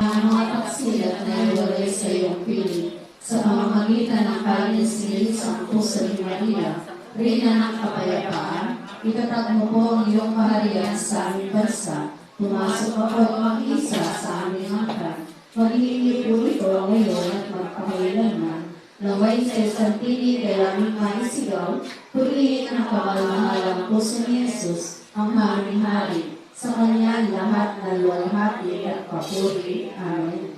ang mga paksilat na iwalay sa iyong piling. Sa pamamagitan ng pag-isilis ang puso ni Maria, Reyna ng kapayapaan, itatag mo po ang iyong kaharian sa aming bansa. Pumasok ako mag-isa sa aming hanggan. Maghihingi po ito ngayon at magpakailanman. Naway sa isang tinig ay aming maisigaw, purihin ang kamalmahalang puso ni Jesus, ang aming hari. Sa kanya lahat ng luwalhati at papuri. Amen.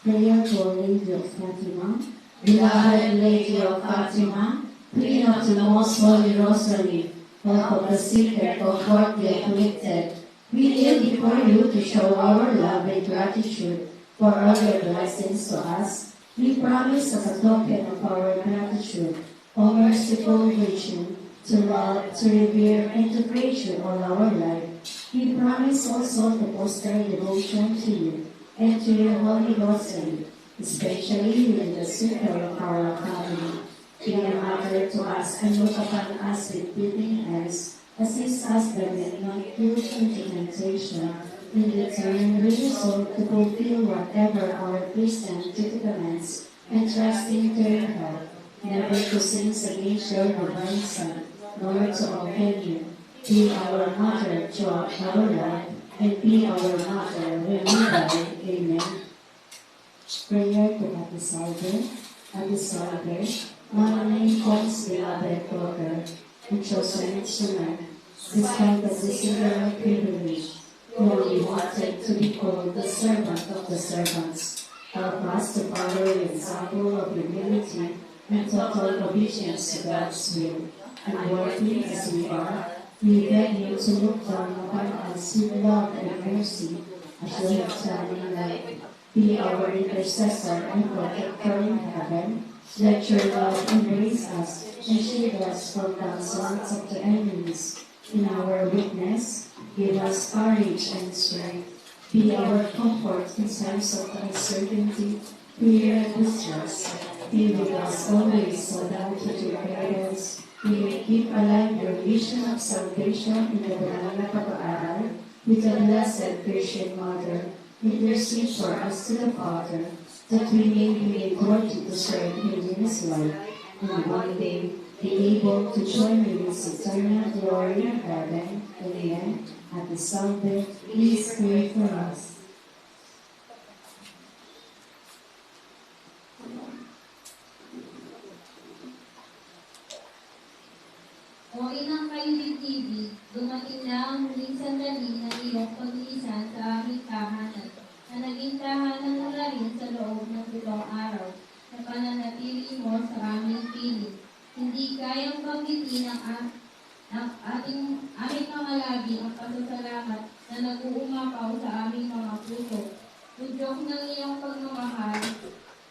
Prayer for Lady of Fatima. Beloved Lady of Fatima, Queen of the Most Holy Rosary, help of the sick and comfort the afflicted, we kneel before you to show our love and gratitude for all your blessings to us. We promise as a token of our gratitude, O merciful Virgin, to love, to revere, and to praise you all our life. We promise also to foster devotion to you and to your Holy Rosary, especially within the circle of our family. Be a mother to us and look upon us with pitying eyes. Assist us that we may not fall into temptation. In return, we resolve to fulfill whatever our Christian duty demands, and trusting to your help, never to sin against your divine Son, nor to offend you. Be our mother throughout our life, and be our mother when we die. Amen. Prayer to Adisalver, Maraming God's beloved daughter, and chosen instrument, despite the singular privilege, who only wanted to be called the servant of the servants. Help us to follow the example of humility and total obedience to God's will. Unworthy as we are, we beg you to look down upon us with love and mercy, as you have done in life. Be our intercessor and protector in heaven. Let your love embrace us and shield us from the assaults of the enemies. In our weakness, give us courage and strength. Be our comfort in times of uncertainty, fear, and distress. Be with us always, so that with your guidance, we may keep alive your vision of salvation in the banal na pag-aaral with the Blessed Virgin Mother. Intercede for us to the Father, that we may be made worthy to serve Him in His life, and one day be able to join in His eternal glory in heaven. Amen. At the Sunday, please pray for us. O inang kaibig-ibig, dumating na ang muling sandali ng iyong paglisan sa aming tahanan, na naging tahanan mo na rin sa loob ng 7 araw, na pananatili mo sa aming piling. Hindi kayang banggitin ang aming mga labi ang pasasalamat na nag-uumapaw sa aming mga puso. Tudyok ng iyong pagmamahal,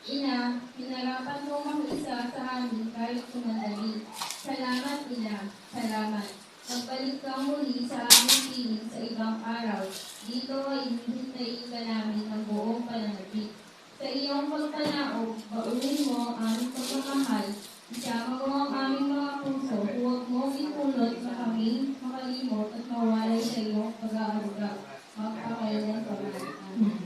Ina, pinarapan mo mag-isa sa amin kahit sumandali. Salamat, Ina. Salamat. Nagbalik ka muli sa aming piling sa ibang araw. Dito ay hihintayin ka namin ng buong pananabik. Sa iyong pagpanaog, baunin mo ang aming pagmamahal. Isama mo ang aming mga puso. Huwag mo ipulot na kami makalimot at mawalay sa iyong pag-aaruga. Magpakailan pa man. Amen.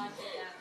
mga tatak.